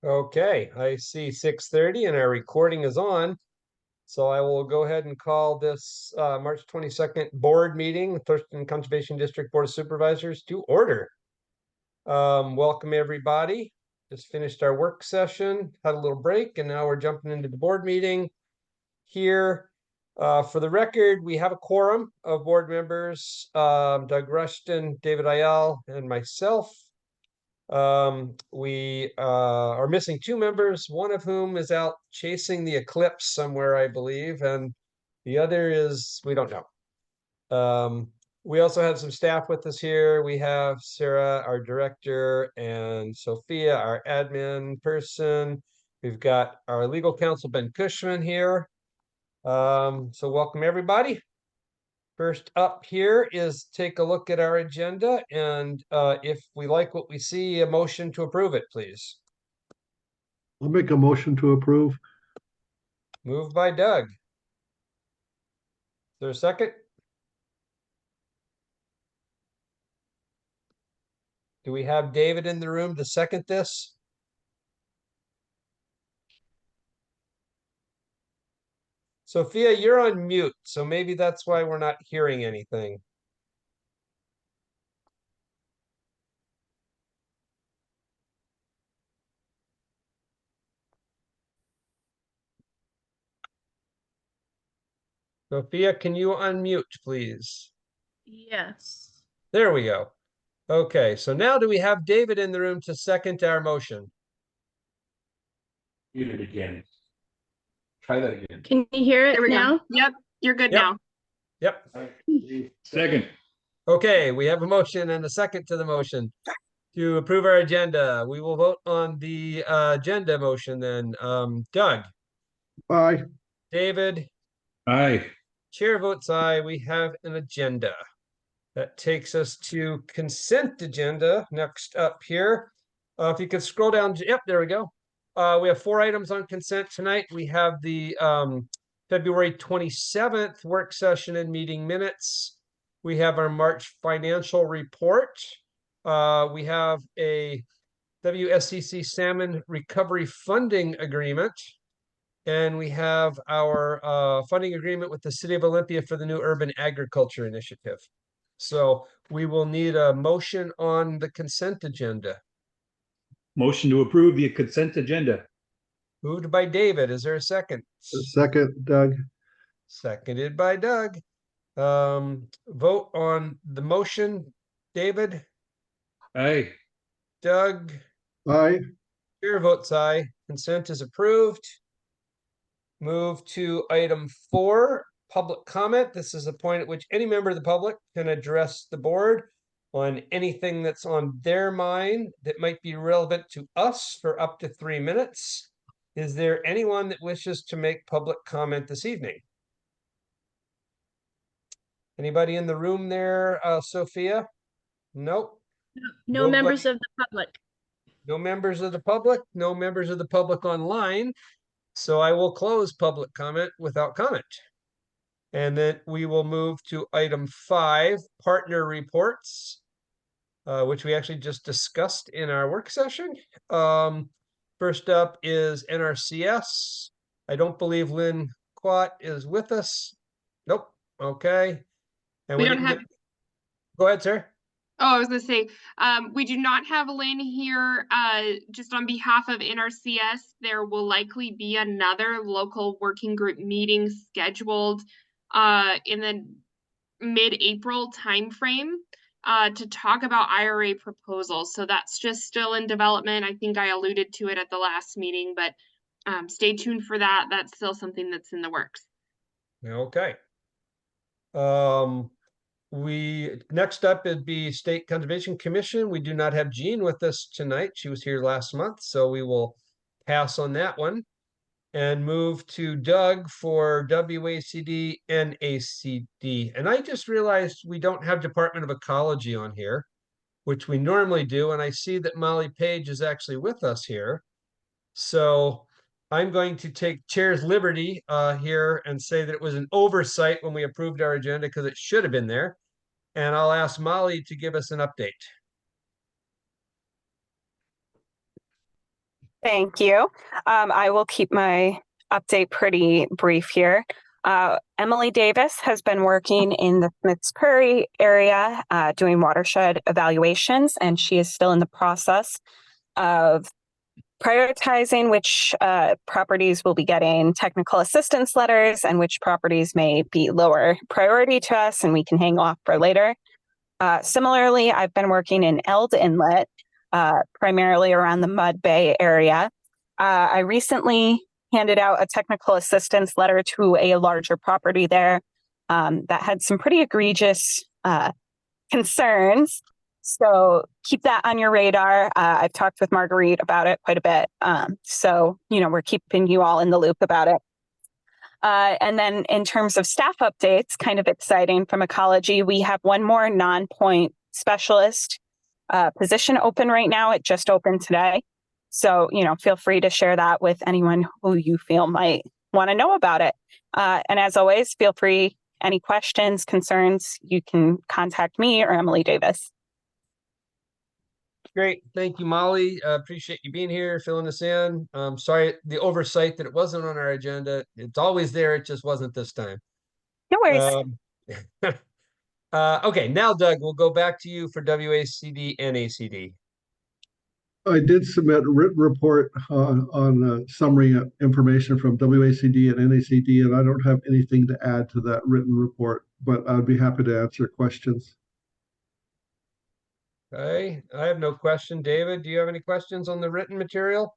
Okay, I see 6:30 and our recording is on. So I will go ahead and call this March 22nd board meeting, Thurston Conservation District Board of Supervisors to order. Welcome everybody. Just finished our work session, had a little break, and now we're jumping into the board meeting here. For the record, we have a quorum of board members, Doug Rushton, David Ayal, and myself. We are missing two members, one of whom is out chasing the eclipse somewhere, I believe, and the other is, we don't know. We also have some staff with us here. We have Sarah, our director, and Sophia, our admin person. We've got our legal counsel, Ben Cushman, here. So welcome everybody. First up here is take a look at our agenda, and if we like what we see, a motion to approve it, please. I'll make a motion to approve. Moved by Doug. Is there a second? Do we have David in the room to second this? Sophia, you're on mute, so maybe that's why we're not hearing anything. Sophia, can you unmute, please? Yes. There we go. Okay, so now do we have David in the room to second our motion? Mute it again. Try that again. Can you hear it There we now? go. Yep, you're good Yep. now. Yep. Second. Okay, we have a motion and a second to the motion to approve our agenda. We will vote on the agenda motion then. Doug, Aye. David, Aye. chair votes aye. We have an agenda. That takes us to consent agenda next up here. If you could scroll down, yep, there we go. We have 4 items on consent tonight. We have the February 27th work session and meeting minutes. We have our March financial report. We have a WSCC salmon recovery funding agreement. And we have our funding agreement with the City of Olympia for the new urban agriculture initiative. So we will need a motion on the consent agenda. Motion to approve the consent agenda. Moved by David. Is there a second? Second, Doug. Seconded by Doug. Vote on the motion. David, Aye. Doug, Aye. chair votes aye. Consent is approved. Move to item 4, public comment. This is a point at which any member of the public can address the board on anything that's on their mind that might be relevant to us for up to 3 minutes. Is there anyone that wishes to make public comment this evening? Anybody in the room there, Sophia? Nope. No members of the public. No members of the public, no members of the public online. So I will close public comment without comment. And then we will move to item 5, partner reports, which we actually just discussed in our work session. First up is NRCS. I don't believe Lynn Quat is with us. Nope. Okay. And We don't have. Go ahead, sir. Oh, I was going to say, we do not have Lynn here. Just on behalf of NRCS, there will likely be another local working group meeting scheduled in the mid-April timeframe to talk about IRA proposals. So that's just still in development. I think I alluded to it at the last meeting, but stay tuned for that. That's still something that's in the works. Okay. Next up would be State Conservation Commission. We do not have Jean with us tonight. She was here last month, so we will pass on that one and move to Doug for WACD and ACD. And I just realized we don't have Department of Ecology on here, which we normally do. And I see that Molly Page is actually with us here. So I'm going to take chair's liberty here and say that it was an oversight when we approved our agenda because it should have been there. And I'll ask Molly to give us an update. Thank you. I will keep my update pretty brief here. Emily Davis has been working in the Smiths Prairie area doing watershed evaluations, and she is still in the process of prioritizing which properties will be getting technical assistance letters and which properties may be lower priority to us and we can hang off for later. Similarly, I've been working in Eld Inlet, primarily around the Mud Bay area. I recently handed out a technical assistance letter to a larger property there that had some pretty egregious concerns. So keep that on your radar. I've talked with Marguerite about it quite a bit. So, we're keeping you all in the loop about it. And then in terms of staff updates, kind of exciting from ecology, we have one more non-point specialist position open right now. It just opened today. So, feel free to share that with anyone who you feel might want to know about it. And as always, feel free, any questions, concerns, you can contact me or Emily Davis. Great. Thank you, Molly. Appreciate you being here, filling us in. Sorry, the oversight that it wasn't on our agenda. It's always there. It just wasn't this time. No worries. Okay, now, Doug, we'll go back to you for WACD and ACD. I did submit a written report on summary information from WACD and NACD, and I don't have anything to add to that written report, but I'd be happy to answer questions. Okay, I have no question. David, do you have any questions on the written material?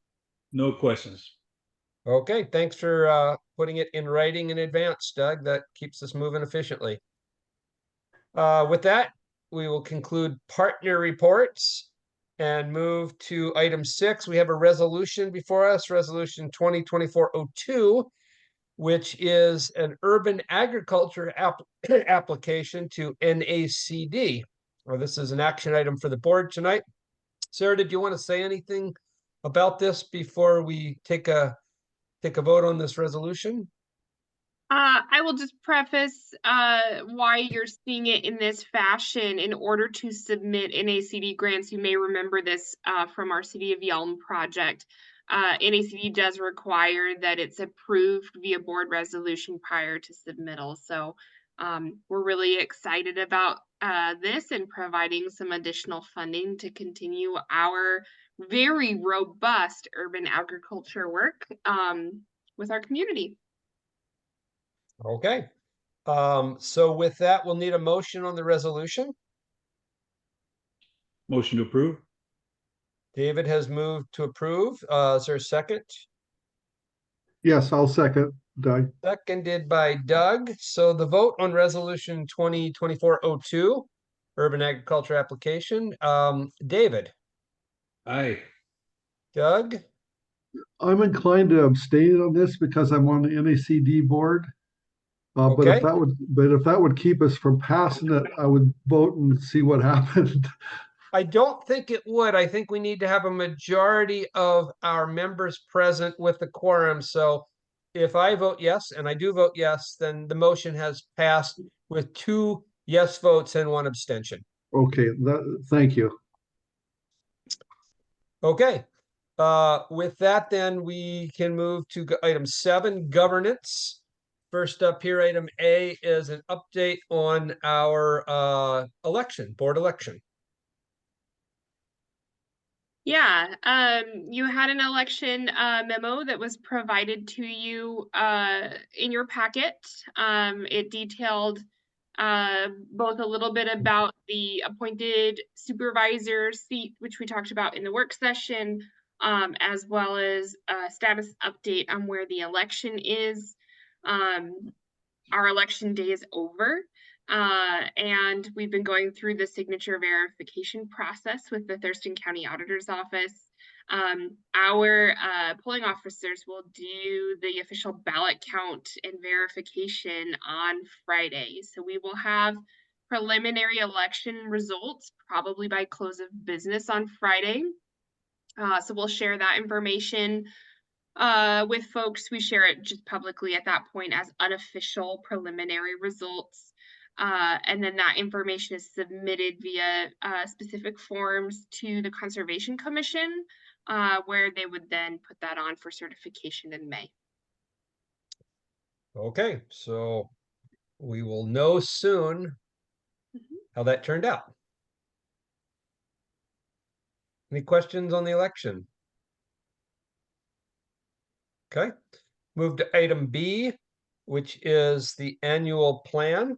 No questions. Okay, thanks for putting it in writing in advance, Doug. That keeps us moving efficiently. With that, we will conclude partner reports and move to item 6. We have a resolution before us, resolution 2024-02, which is an urban agriculture application to NACD. Well, this is an action item for the board tonight. Sarah, did you want to say anything about this before we take a vote on this resolution? I will just preface why you're seeing it in this fashion. In order to submit NACD grants, you may remember this from our City of Yelm project. NACD does require that it's approved via board resolution prior to submittal. So we're really excited about this and providing some additional funding to continue our very robust urban agriculture work with our community. Okay. So with that, we'll need a motion on the resolution. Motion to approve. David has moved to approve. Is there a second? Yes, I'll second, Doug. Seconded by Doug. So the vote on resolution 2024-02, urban agriculture application. David, Aye. Doug, I'm inclined to abstain on this because I'm on the NACD board. But Okay. if that would keep us from passing it, I would vote and see what happened. I don't think it would. I think we need to have a majority of our members present with the quorum. So if I vote yes, and I do vote yes, then the motion has passed with 2 yes votes and 1 abstention. Okay, thank you. Okay. With that, then we can move to item 7, governance. First up here, item A is an update on our board election. Yeah, you had an election memo that was provided to you in your packet. It detailed both a little bit about the appointed supervisor seat, which we talked about in the work session, as well as a status update on where the election is. Our election day is over. And we've been going through the signature verification process with the Thurston County Auditor's Office. Our polling officers will do the official ballot count and verification on Friday. So we will have preliminary election results probably by close of business on Friday. So we'll share that information with folks. We share it just publicly at that point as unofficial preliminary results. And then that information is submitted via specific forms to the Conservation Commission where they would then put that on for certification in May. Okay, so we will know soon how that turned out. Any questions on the election? Okay, move to item B, which is the annual plan.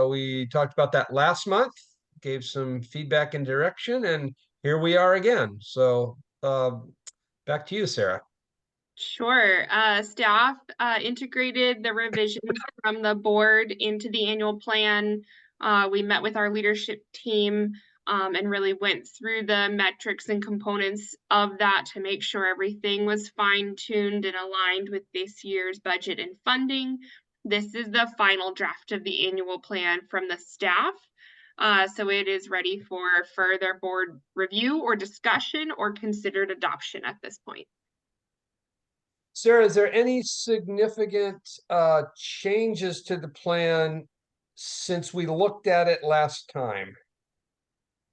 We talked about that last month, gave some feedback and direction, and here we are again. So back to you, Sarah. Sure. Staff integrated the revisions from the board into the annual plan. We met with our leadership team and really went through the metrics and components of that to make sure everything was fine-tuned and aligned with this year's budget and funding. This is the final draft of the annual plan from the staff. So it is ready for further board review or discussion or considered adoption at this point. Sarah, is there any significant changes to the plan since we looked at it last time?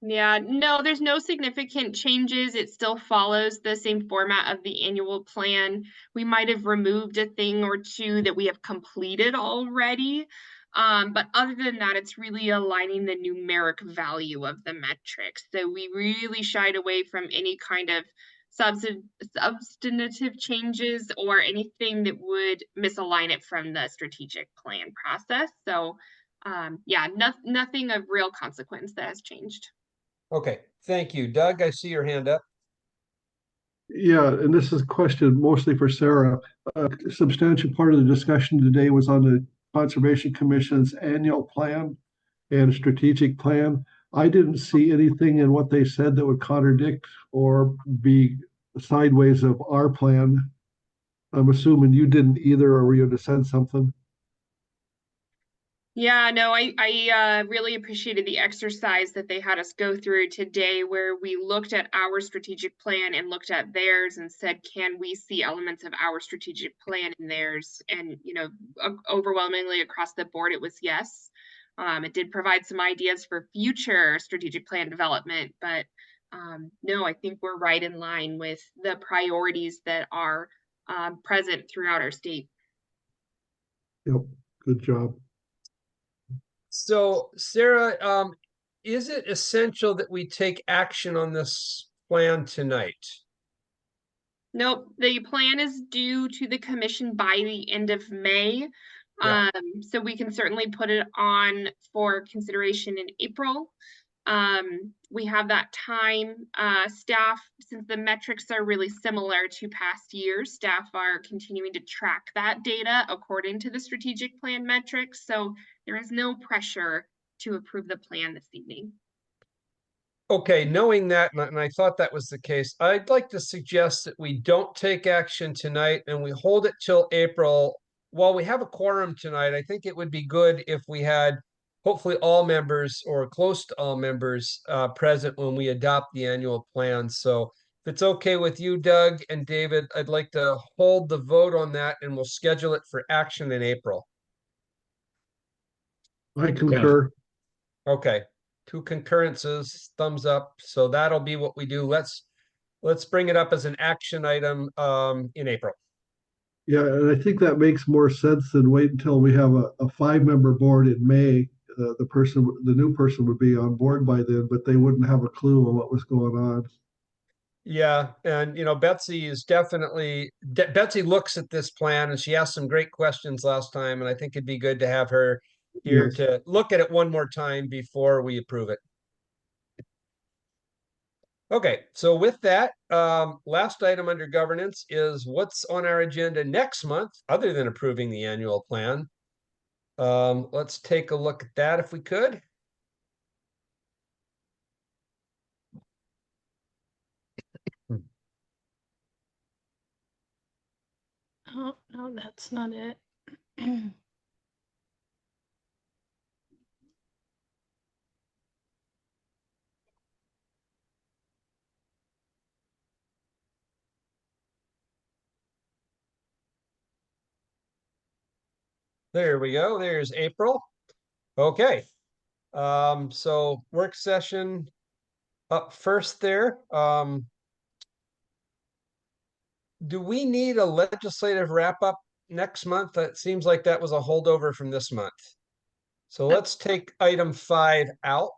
Yeah, no, there's no significant changes. It still follows the same format of the annual plan. We might have removed a thing or two that we have completed already. But other than that, it's really aligning the numeric value of the metrics. So we really shied away from any kind of substantive changes or anything that would misalign it from the strategic plan process. So yeah, nothing of real consequence that has changed. Okay, thank you. Doug, I see your hand up. Yeah, and this is a question mostly for Sarah. A substantial part of the discussion today was on the Conservation Commission's annual plan and strategic plan. I didn't see anything in what they said that would contradict or be sideways of our plan. I'm assuming you didn't either, or were you to send something? Yeah, no, I really appreciated the exercise that they had us go through today, where we looked at our strategic plan and looked at theirs and said, can we see elements of our strategic plan in theirs? And, you know, overwhelmingly across the board, it was yes. It did provide some ideas for future strategic plan development, but no, I think we're right in line with the priorities that are present throughout our state. Yep, good job. So, Sarah, is it essential that we take action on this plan tonight? Nope, the plan is due to the commission by the end of May. Yeah. So we can certainly put it on for consideration in April. We have that time. Staff, since the metrics are really similar to past years, staff are continuing to track that data according to the strategic plan metrics. So there is no pressure to approve the plan this evening. Okay, knowing that, and I thought that was the case, I'd like to suggest that we don't take action tonight and we hold it till April. While we have a quorum tonight, I think it would be good if we had hopefully all members or close to all members present when we adopt the annual plan. So if it's okay with you, Doug and David, I'd like to hold the vote on that and we'll schedule it for action in April. I concur. Okay, two concurrences, thumbs up. So that'll be what we do. Let's bring it up as an action item in April. Yeah, and I think that makes more sense than wait until we have a 5-member board in May. The new person would be on board by then, but they wouldn't have a clue on what was going on. Yeah, and you know, Betsy is definitely Betsy looks at this plan and she asked some great questions last time, and I think it'd be good to have her here Yes. to look at it one more time before we approve it. Okay, so with that, last item under governance is what's on our agenda next month, other than approving the annual plan. Let's take a look at that if we could. Oh, no, that's not it. There we go. There's April. Okay. So work session up first there. do we need a legislative wrap up next month? It seems like that was a holdover from this month. So let's take item 5 out.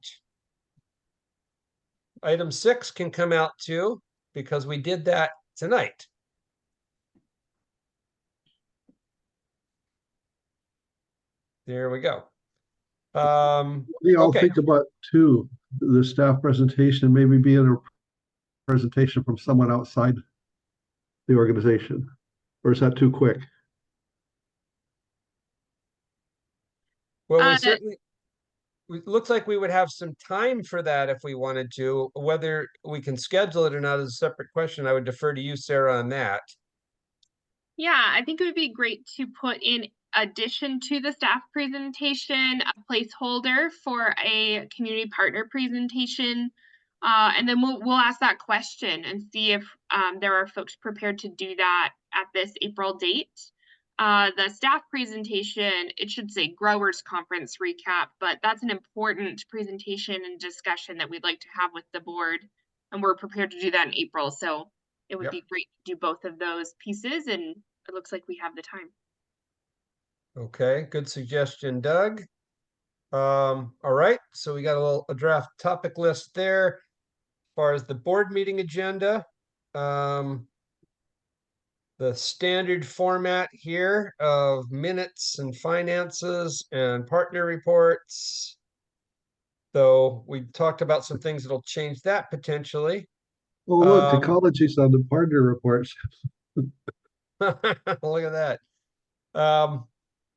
Item 6 can come out too, because we did that tonight. There we go. What do y'all Okay. think about two, the staff presentation, maybe being a presentation from someone outside the organization? Or is that too quick? Well, we Uh, certainly, it looks like we would have some time for that if we wanted to. Whether we can schedule it or not is a separate question. I would defer to you, Sarah, on that. Yeah, I think it would be great to put in addition to the staff presentation, a placeholder for a community partner presentation. And then we'll ask that question and see if there are folks prepared to do that at this April date. The staff presentation, it should say growers conference recap, but that's an important presentation and discussion that we'd like to have with the board. And we're prepared to do that in April. So it would Yep. be great to do both of those pieces, and it looks like we have the time. Okay, good suggestion, Doug. All right, so we got a draft topic list there. As far as the board meeting agenda, the standard format here of minutes and finances and partner reports. Though we talked about some things that'll change that potentially. Oh, look, ecology's on the partner reports. Look at that.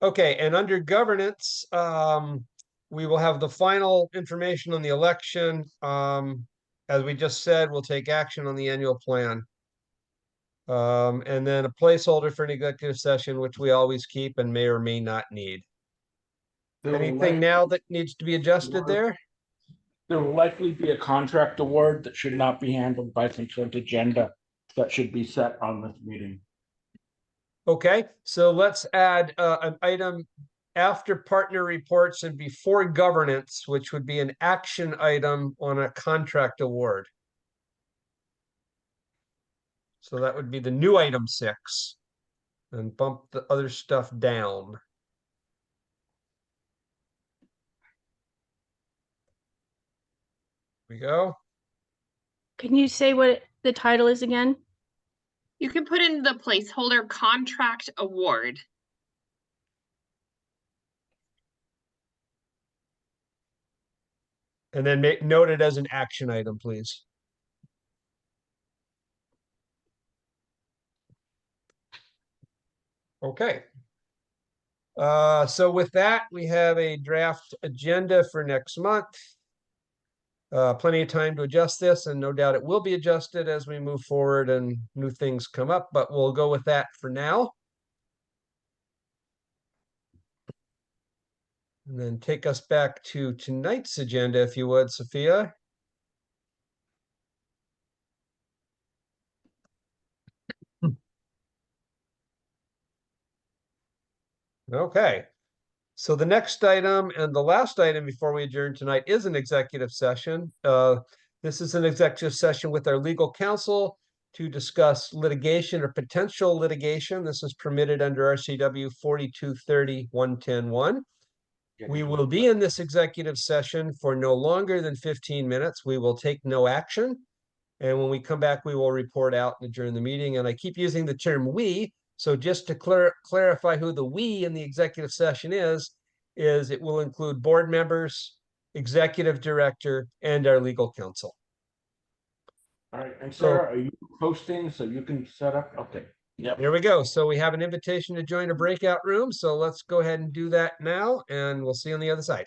Okay, and under governance, we will have the final information on the election. As we just said, we'll take action on the annual plan. And then a placeholder for an executive session, which we always keep and may or may not need. Anything now that needs to be adjusted there? There will likely be a contract award that should not be handled by consent agenda that should be set on this meeting. Okay, so let's add an item after partner reports and before governance, which would be an action item on a contract award. So that would be the new item 6 and bump the other stuff down. We go. Can you say what the title is again? You can put in the placeholder contract award. And then note it as an action item, please. Okay. So with that, we have a draft agenda for next month. Plenty of time to adjust this, and no doubt it will be adjusted as we move forward and new things come up, but we'll go with that for now. And then take us back to tonight's agenda, if you would, Sophia. Okay. So the next item and the last item before we adjourn tonight is an executive session. This is an executive session with our legal counsel to discuss litigation or potential litigation. This is permitted under RCW 4230-110-1. We will be in this executive session for no longer than 15 minutes. We will take no action. And when we come back, we will report out and adjourn the meeting. And I keep using the term we. So just to clarify who the we in the executive session is it will include board members, executive director, and our legal counsel. All right, and Sarah, are you posting so you can set up? Okay. Yep. There we go. So we have an invitation to join a breakout room. So let's go ahead and do that now, and we'll see you on the other side.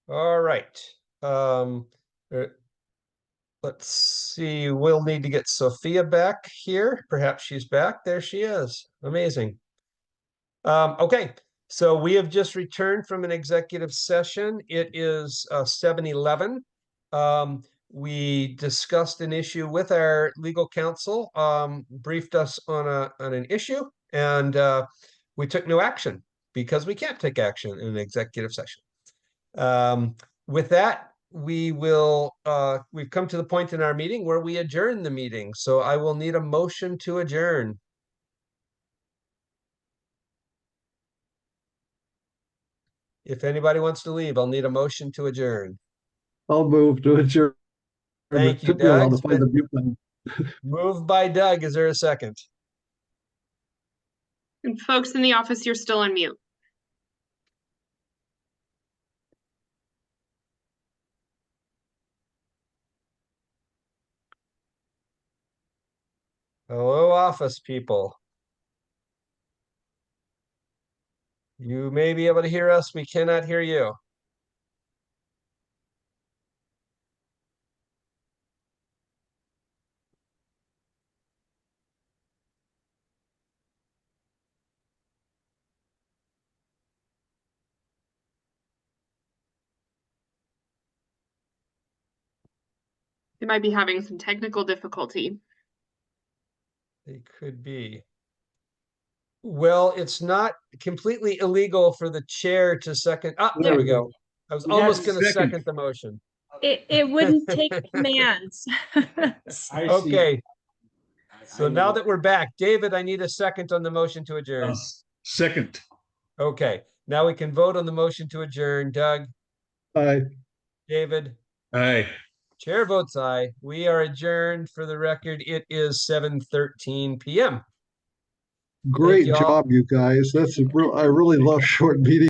All right. Uh, let's see. We'll need to get Sophia back here. Perhaps she's back. There she is. Amazing. Okay. So we have just returned from an executive session. It is 7:11. We discussed an issue with our legal counsel, briefed us on an issue, and we took no action because we can't take action in an executive session. With that, we've come to the point in our meeting where we adjourn the meeting. So I will need a motion to adjourn. If anybody wants to leave, I'll need a motion to adjourn. I'll move to adjourn. Thank It you, took me a while Doug. to find the mute button. Moved by Doug. Is there a second? And folks in the office, you're still on mute. Hello, office people. You may be able to hear us. We cannot hear you. They might be having some technical difficulty. They could be. Well, it's not completely illegal for the chair to second. Ah, there we go. I was We had almost a going to second. second the motion. It wouldn't take commands. I see. Okay, so I now will- that we're back, David, I need a second on the motion to adjourn. Second. Okay, now we can vote on the motion to adjourn. Doug, Aye. David, Aye. chair votes aye. We are adjourned. For the record, it is 7:13 p.m. Great you all. job, you guys. I really love short meetings.